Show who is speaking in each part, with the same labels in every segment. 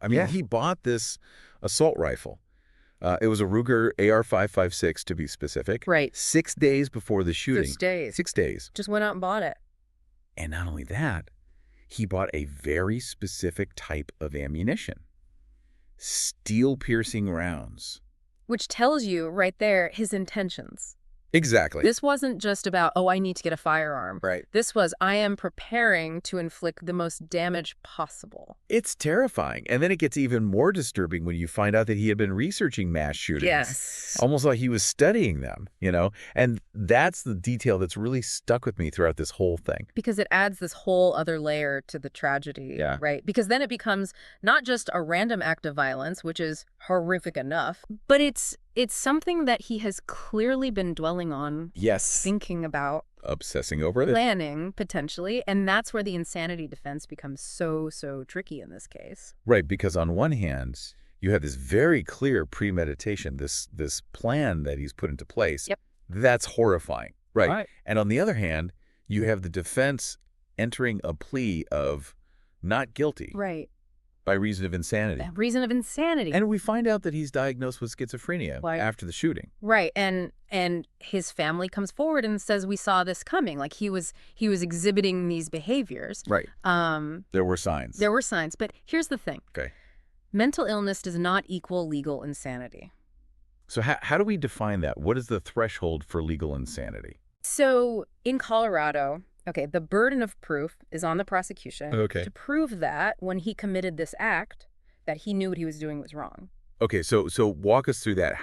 Speaker 1: I mean,
Speaker 2: Yeah.
Speaker 1: he bought this assault rifle. It was a Ruger AR-556 to be specific.
Speaker 3: Right.
Speaker 1: 6 days before the shooting.
Speaker 3: 6 days.
Speaker 1: 6 days.
Speaker 3: Just went out and bought it.
Speaker 1: And not only that, he bought a very specific type of ammunition. Steel-piercing rounds.
Speaker 3: Which tells you right there his intentions.
Speaker 1: Exactly.
Speaker 3: This wasn't just about, oh, I need to get a firearm.
Speaker 1: Right.
Speaker 3: This was, I am preparing to inflict the most damage possible.
Speaker 1: It's terrifying. And then it gets even more disturbing when you find out that he had been researching mass shootings.
Speaker 3: Yes.
Speaker 1: Almost like he was studying them, you know? And that's the detail that's really stuck with me throughout this whole thing.
Speaker 3: Because it adds this whole other layer to the tragedy,
Speaker 1: Yeah.
Speaker 3: right? Because then it becomes not just a random act of violence, which is horrific enough, but it's something that he has clearly been dwelling on,
Speaker 1: Yes.
Speaker 3: thinking about,
Speaker 1: Obsessing over this.
Speaker 3: planning, potentially, and that's where the insanity defense becomes so tricky in this case.
Speaker 1: Right, because on one hand, you have this very clear premeditation, this plan that he's put into place.
Speaker 3: Yep.
Speaker 1: That's horrifying. Right.
Speaker 2: Right.
Speaker 1: And on the other hand, you have the defense entering a plea of not guilty
Speaker 3: Right.
Speaker 1: by reason of insanity.
Speaker 3: A reason of insanity.
Speaker 1: And we find out that he's diagnosed with schizophrenia
Speaker 3: Right.
Speaker 1: after the shooting.
Speaker 3: Right, and his family comes forward and says, we saw this coming. Like he was exhibiting these behaviors.
Speaker 1: Right. There were signs.
Speaker 3: There were signs, but here's the thing.
Speaker 1: Okay.
Speaker 3: Mental illness does not equal legal insanity.
Speaker 1: So how do we define that? What is the threshold for legal insanity?
Speaker 3: So in Colorado, okay, the burden of proof is on the prosecution
Speaker 1: Okay.
Speaker 3: to prove that when he committed this act, that he knew what he was doing was wrong.
Speaker 1: Okay, so walk us through that.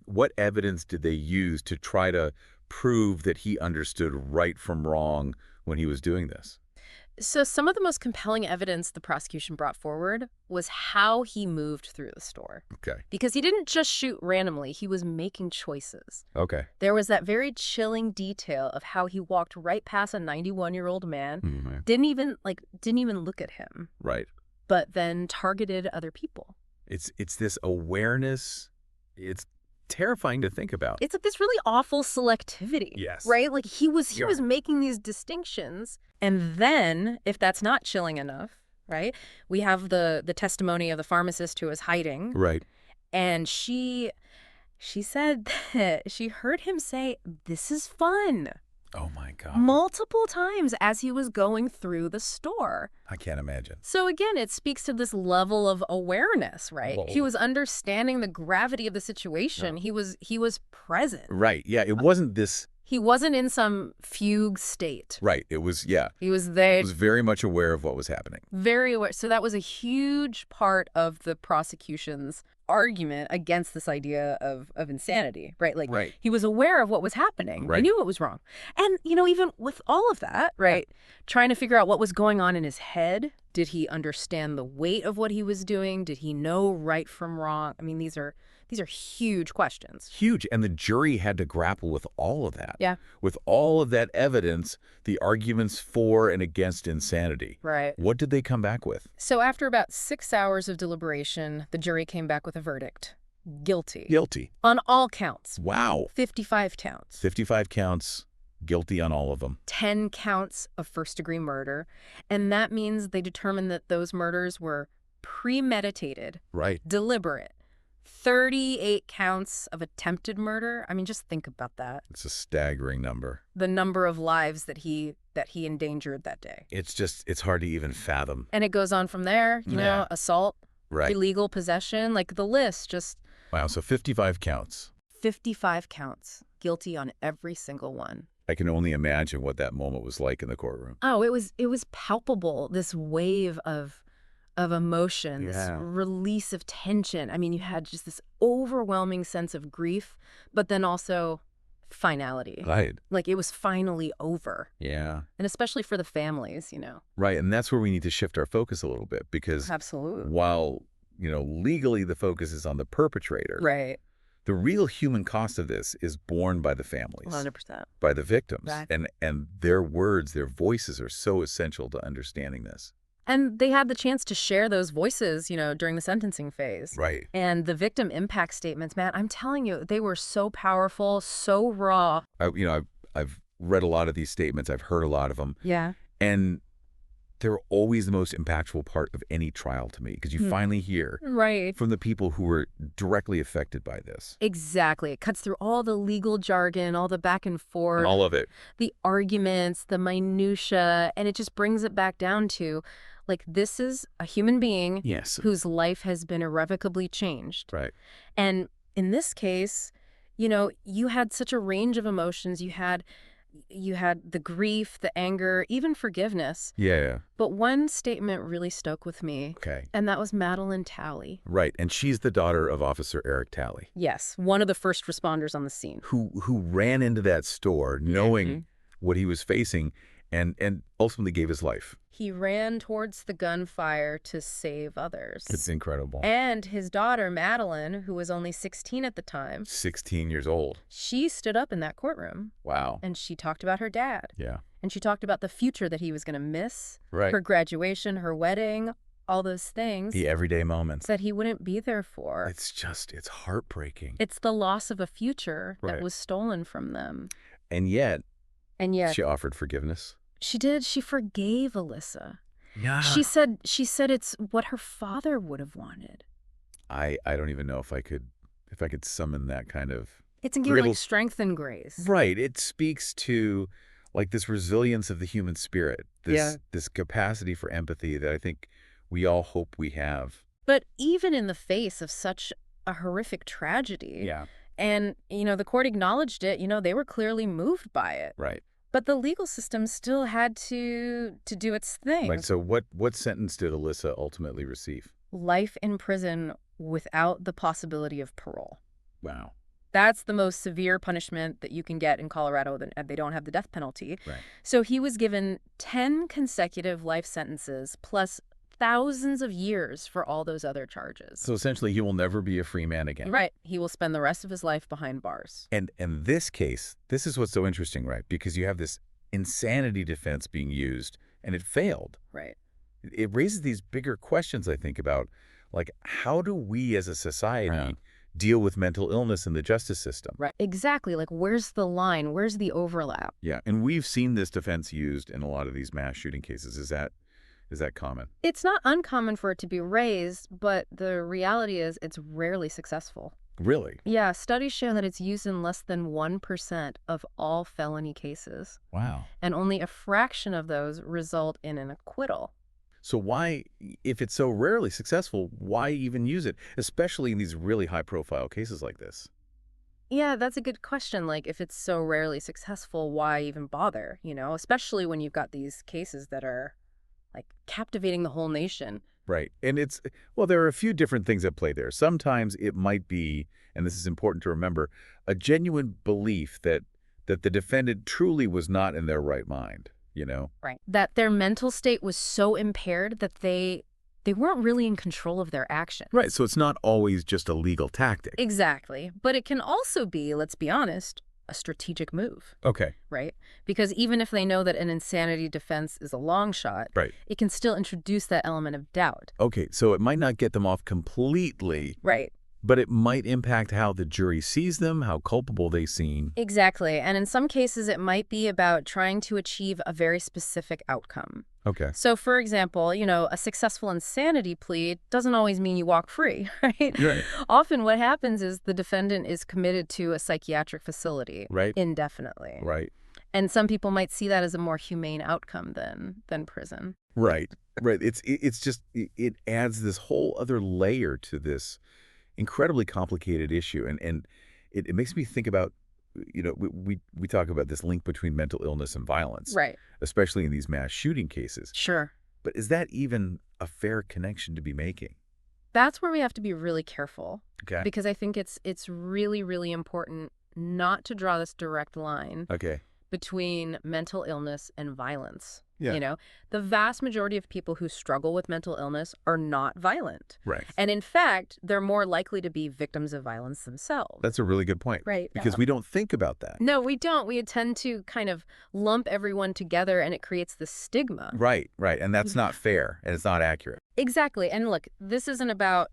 Speaker 1: What evidence did they use to try to prove that he understood right from wrong when he was doing this?
Speaker 3: So some of the most compelling evidence the prosecution brought forward was how he moved through the store.
Speaker 1: Okay.
Speaker 3: Because he didn't just shoot randomly, he was making choices.
Speaker 1: Okay.
Speaker 3: There was that very chilling detail of how he walked right past a 91-year-old man,
Speaker 1: Mhm.
Speaker 3: didn't even look at him,
Speaker 1: Right.
Speaker 3: but then targeted other people.
Speaker 1: It's this awareness. It's terrifying to think about.
Speaker 3: It's like this really awful selectivity.
Speaker 1: Yes.
Speaker 3: Right? Like he was
Speaker 1: Yeah.
Speaker 3: making these distinctions. And then, if that's not chilling enough, right, we have the testimony of the pharmacist who was hiding.
Speaker 1: Right.
Speaker 3: And she said that she heard him say, "This is fun,"
Speaker 1: Oh my God.
Speaker 3: multiple times as he was going through the store.
Speaker 1: I can't imagine.
Speaker 3: So again, it speaks to this level of awareness, right?
Speaker 1: Whoa.
Speaker 3: He was understanding the gravity of the situation.
Speaker 1: No.
Speaker 3: He was present.
Speaker 1: Right. Yeah. It wasn't this.
Speaker 3: He wasn't in some fugue state.
Speaker 1: Right. It was. Yeah.
Speaker 3: He was there,
Speaker 1: It was very much aware of what was happening.
Speaker 3: very aware. So that was a huge part of the prosecution's argument against this idea of insanity, right? Like
Speaker 1: Right.
Speaker 3: he was aware of what was happening.
Speaker 1: Right.
Speaker 3: He knew what was wrong. And, even with all of that, right, trying to figure out what was going on in his head. Did he understand the weight of what he was doing? Did he know right from wrong? I mean, these are huge questions.
Speaker 1: Huge. And the jury had to grapple with all of that.
Speaker 3: Yeah.
Speaker 1: With all of that evidence, the arguments for and against insanity.
Speaker 3: Right.
Speaker 1: What did they come back with?
Speaker 3: So after about 6 hours of deliberation, the jury came back with a verdict. Guilty.
Speaker 1: Guilty.
Speaker 3: On all counts.
Speaker 1: Wow.
Speaker 3: 55 counts.
Speaker 1: 55 counts, guilty on all of them.
Speaker 3: 10 counts of first-degree murder. And that means they determined that those murders were premeditated,
Speaker 1: Right.
Speaker 3: deliberate. 38 counts of attempted murder. I mean, just think about that.
Speaker 1: It's a staggering number.
Speaker 3: The number of lives that he endangered that day.
Speaker 1: It's hard to even fathom.
Speaker 3: And it goes on from there,
Speaker 1: Yeah.
Speaker 3: assault,
Speaker 1: Right.
Speaker 3: illegal possession, like the list, just
Speaker 1: Wow. So 55 counts.
Speaker 3: 55 counts. Guilty on every single one.
Speaker 1: I can only imagine what that moment was like in the courtroom.
Speaker 3: Oh, it was palpable, this wave of emotion, this
Speaker 1: Yeah.
Speaker 3: release of tension. I mean, you had just this overwhelming sense of grief, but then also finality.
Speaker 1: Right.
Speaker 3: Like it was finally over.
Speaker 1: Yeah.
Speaker 3: And especially for the families,
Speaker 1: Right. And that's where we need to shift our focus a little bit because
Speaker 3: Absolutely.
Speaker 1: while, legally the focus is on the perpetrator,
Speaker 3: Right.
Speaker 1: the real human cost of this is borne by the families,
Speaker 3: 100%.
Speaker 1: by the victims.
Speaker 3: Right.
Speaker 1: And their words, their voices are so essential to understanding this.
Speaker 3: And they had the chance to share those voices, during the sentencing phase.
Speaker 1: Right.
Speaker 3: And the victim impact statements, man, I'm telling you, they were so powerful, so raw.
Speaker 1: I've read a lot of these statements. I've heard a lot of them.
Speaker 3: Yeah.
Speaker 1: And they're always the most impactful part of any trial to me, because you finally hear
Speaker 3: Right.
Speaker 1: from the people who were directly affected by this.
Speaker 3: Exactly. It cuts through all the legal jargon, all the back and
Speaker 1: And
Speaker 3: forth,
Speaker 1: all of it.
Speaker 3: the arguments, the minutia, and it just brings it back down to, like, this is a human being
Speaker 1: Yes.
Speaker 3: whose life has been irrevocably changed.
Speaker 1: Right.
Speaker 3: And in this case, you had such a range of emotions. You had the grief, the anger, even forgiveness.
Speaker 1: Yeah.
Speaker 3: But one statement really stuck with me,
Speaker 1: Okay.
Speaker 3: and that was Madeline Talley.
Speaker 1: Right. And she's the daughter of Officer Eric Talley,
Speaker 3: Yes, one of the first responders on the scene.
Speaker 1: who ran into that store knowing what he was facing and ultimately gave his life.
Speaker 3: He ran towards the gunfire to save others.
Speaker 1: It's incredible.
Speaker 3: And his daughter, Madeline, who was only 16 at the time,
Speaker 1: 16 years old.
Speaker 3: she stood up in that courtroom,
Speaker 1: Wow.
Speaker 3: and she talked about her dad.
Speaker 1: Yeah.
Speaker 3: And she talked about the future that he was going to miss,
Speaker 1: Right.
Speaker 3: her graduation, her wedding, all those things
Speaker 1: The everyday moments.
Speaker 3: that he wouldn't be there for.
Speaker 1: It's heartbreaking.
Speaker 3: It's the loss of a future
Speaker 1: Right.
Speaker 3: that was stolen from them.
Speaker 1: And yet,
Speaker 3: And yet,
Speaker 1: she offered forgiveness.
Speaker 3: she did. She forgave Alissa.
Speaker 1: Yeah.
Speaker 3: She said it's what her father would have wanted.
Speaker 1: I don't even know if I could summon that kind of.
Speaker 3: It's in like strength and grace.
Speaker 1: Right. It speaks to like this resilience of the human spirit, this capacity for empathy that I think we all hope we have.
Speaker 3: But even in the face of such a horrific tragedy,
Speaker 1: Yeah.
Speaker 3: and, the court acknowledged it, they were clearly moved by it.
Speaker 1: Right.
Speaker 3: But the legal system still had to do its thing.
Speaker 1: Right. So what sentence did Alissa ultimately receive?
Speaker 3: Life in prison without the possibility of parole.
Speaker 1: Wow.
Speaker 3: That's the most severe punishment that you can get in Colorado. They don't have the death penalty.
Speaker 1: Right.
Speaker 3: So he was given 10 consecutive life sentences plus thousands of years for all those other charges.
Speaker 1: So essentially, he will never be a free man again.
Speaker 3: Right. He will spend the rest of his life behind bars.
Speaker 1: And this case, this is what's so interesting, right? Because you have this insanity defense being used, and it failed.
Speaker 3: Right.
Speaker 1: It raises these bigger questions, I think, about, like, how do we as a society deal with mental illness in the justice system?
Speaker 3: Right. Exactly. Like, where's the line? Where's the overlap?
Speaker 1: Yeah. And we've seen this defense used in a lot of these mass shooting cases. Is that common?
Speaker 3: It's not uncommon for it to be raised, but the reality is it's rarely successful.
Speaker 1: Really?
Speaker 3: Yeah, studies show that it's used in less than 1% of all felony cases,
Speaker 1: Wow.
Speaker 3: and only a fraction of those result in an acquittal.
Speaker 1: So why, if it's so rarely successful, why even use it, especially in these really high-profile cases like this?
Speaker 3: Yeah, that's a good question. Like, if it's so rarely successful, why even bother, especially when you've got these cases that are, like, captivating the whole nation.
Speaker 1: Right. And there are a few different things at play there. Sometimes it might be, and this is important to remember, a genuine belief that the defendant truly was not in their right mind,
Speaker 3: Right. That their mental state was so impaired that they weren't really in control of their actions.
Speaker 1: Right. So it's not always just a legal tactic.
Speaker 3: Exactly. But it can also be, let's be honest, a strategic move.
Speaker 1: Okay.
Speaker 3: Right? Because even if they know that an insanity defense is a long shot,
Speaker 1: Right.
Speaker 3: it can still introduce that element of doubt.
Speaker 1: Okay. So it might not get them off completely.
Speaker 3: Right.
Speaker 1: But it might impact how the jury sees them, how culpable they seem.
Speaker 3: Exactly. And in some cases, it might be about trying to achieve a very specific outcome.
Speaker 1: Okay.
Speaker 3: So, for example, a successful insanity plea doesn't always mean you walk free, right?
Speaker 1: Right.
Speaker 3: Often what happens is the defendant is committed to a psychiatric facility indefinitely.
Speaker 1: Right.
Speaker 3: And some people might see that as a more humane outcome than prison.
Speaker 1: Right. Right. It's just, it adds this whole other layer to this incredibly complicated issue. And it makes me think about, we talk about this link between mental illness and violence.
Speaker 3: Right.
Speaker 1: Especially in these mass shooting cases.
Speaker 3: Sure.
Speaker 1: But is that even a fair connection to be making?
Speaker 3: That's where we have to be really careful.
Speaker 1: Okay.
Speaker 3: Because I think it's really, really important not to draw this direct line between mental illness and violence.
Speaker 1: Yeah.
Speaker 3: The vast majority of people who struggle with mental illness are not violent.
Speaker 1: Right.
Speaker 3: And in fact, they're more likely to be victims of violence themselves.
Speaker 1: That's a really good point.
Speaker 3: Right.
Speaker 1: Because we don't think about that.
Speaker 3: No, we don't. We tend to kind of lump everyone together, and it creates this stigma.
Speaker 1: Right. Right. And that's not fair, and it's not accurate.
Speaker 3: Exactly. And look, this isn't about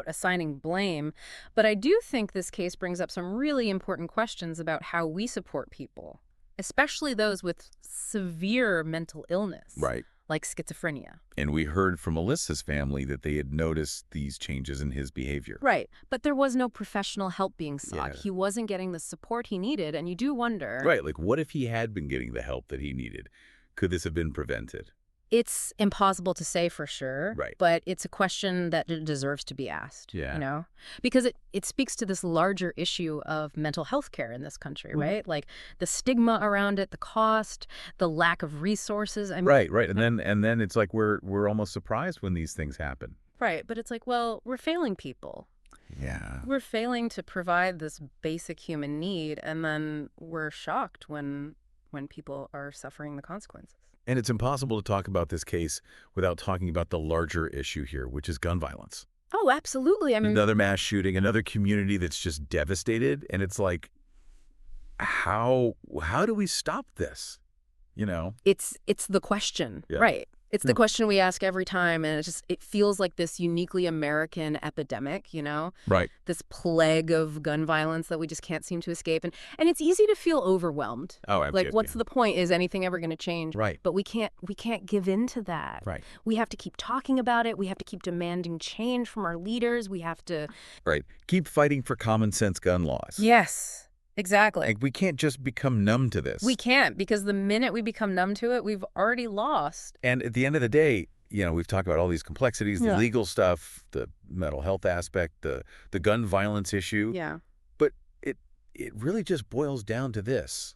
Speaker 3: assigning blame, but I do think this case brings up some really important questions about how we support people, especially those with severe mental illness.
Speaker 1: Right.
Speaker 3: like schizophrenia.
Speaker 1: And we heard from Alyssa's family that they had noticed these changes in his behavior.
Speaker 3: Right. But there was no professional help being sought.
Speaker 1: Yeah.
Speaker 3: He wasn't getting the support he needed, and you do wonder.
Speaker 1: Right, like what if he had been getting the help that he needed? Could this have been prevented?
Speaker 3: It's impossible to say for sure,
Speaker 1: Right.
Speaker 3: but it's a question that deserves to be asked,
Speaker 1: Yeah.
Speaker 3: because it speaks to this larger issue of mental health care in this country, right? Like the stigma around it, the cost, the lack of resources. I mean,
Speaker 1: Right. And then it's like we're almost surprised when these things happen.
Speaker 3: right. But it's like, well, we're failing people.
Speaker 1: Yeah.
Speaker 3: We're failing to provide this basic human need, and then we're shocked when people are suffering the consequences.
Speaker 1: And it's impossible to talk about this case without talking about the larger issue here, which is gun violence.
Speaker 3: Oh, absolutely. I mean,
Speaker 1: Another mass shooting, another community that's just devastated. And it's like, how do we stop this?
Speaker 3: it's the question,
Speaker 1: Yeah.
Speaker 3: right? It's the
Speaker 1: Yeah.
Speaker 3: question we ask every time, and it feels like this uniquely American epidemic,
Speaker 1: Right.
Speaker 3: this plague of gun violence that we just can't seem to escape. And it's easy to feel overwhelmed.
Speaker 1: Oh,
Speaker 3: Like,
Speaker 1: absolutely.
Speaker 3: what's the point? Is anything ever going to change?
Speaker 1: Right.
Speaker 3: But we can't give in to that.
Speaker 1: Right.
Speaker 3: We have to keep talking about it. We have to keep demanding change from our leaders. We have to.
Speaker 1: Right. Keep fighting for common sense gun laws.
Speaker 3: Yes, exactly.
Speaker 1: Like, we can't just become numb to this.
Speaker 3: We can't, because the minute we become numb to it, we've already lost.
Speaker 1: And at the end of the day, we've talked about all these complexities, the
Speaker 3: Yeah.
Speaker 1: legal stuff, the mental health aspect, the gun violence issue.
Speaker 3: Yeah.
Speaker 1: But it really just boils down to this.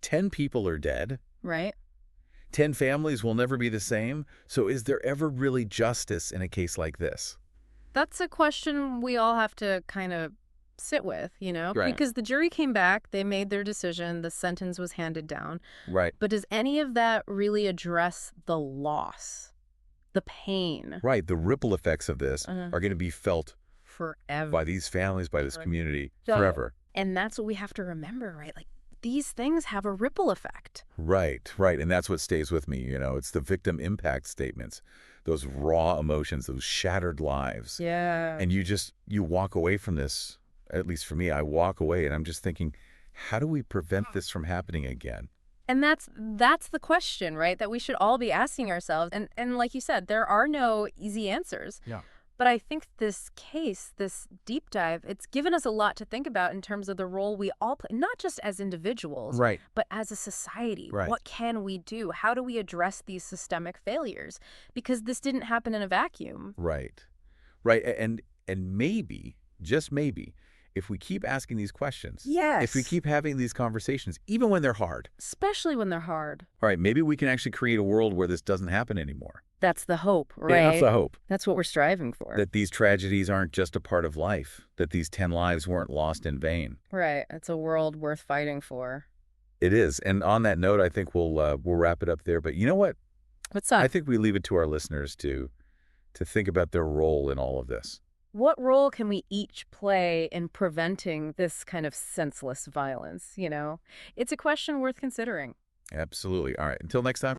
Speaker 1: 10 people are dead.
Speaker 3: Right?
Speaker 1: 10 families will never be the same. So is there ever really justice in a case like this?
Speaker 3: That's a question we all have to kind of sit with,
Speaker 1: Right.
Speaker 3: because the jury came back, they made their decision, the sentence was handed down.
Speaker 1: Right.
Speaker 3: But does any of that really address the loss, the pain?
Speaker 1: Right. The ripple effects of this
Speaker 3: Uh-huh.
Speaker 1: are going to be felt
Speaker 3: Forever.
Speaker 1: by these families, by this
Speaker 3: Right.
Speaker 1: community,
Speaker 3: So-
Speaker 1: forever.
Speaker 3: And that's what we have to remember, right? Like, these things have a ripple effect.
Speaker 1: Right. And that's what stays with me. It's the victim impact statements, those raw emotions, those shattered lives.
Speaker 3: Yeah.
Speaker 1: And you walk away from this, at least for me, I walk away and I'm just thinking, how do we prevent this from happening again?
Speaker 3: And that's the question, right? That we should all be asking ourselves. And like you said, there are no easy answers.
Speaker 1: Yeah.
Speaker 3: But I think this case, this deep dive, it's given us a lot to think about in terms of the role we all play, not just as individuals,
Speaker 1: Right.
Speaker 3: but as a society.
Speaker 1: Right.
Speaker 3: What can we do? How do we address these systemic failures? Because this didn't happen in a vacuum.
Speaker 1: Right. And maybe, just maybe, if we keep asking these questions,
Speaker 3: Yes.
Speaker 1: if we keep having these conversations, even when they're hard,
Speaker 3: Especially when they're hard.
Speaker 1: all right, maybe we can actually create a world where this doesn't happen anymore.
Speaker 3: That's the hope, right?
Speaker 1: Yeah, that's the hope.
Speaker 3: That's what we're striving for.
Speaker 1: That these tragedies aren't just a part of life, that these 10 lives weren't lost in vain.
Speaker 3: Right. It's a world worth fighting for.
Speaker 1: It is. And on that note, I think we'll wrap it up there. But you know what?
Speaker 3: What's up?
Speaker 1: I think we leave it to our listeners to think about their role in all of this.
Speaker 3: What role can we each play in preventing this kind of senseless violence, It's a question worth considering.
Speaker 1: Absolutely. All right. Until next time.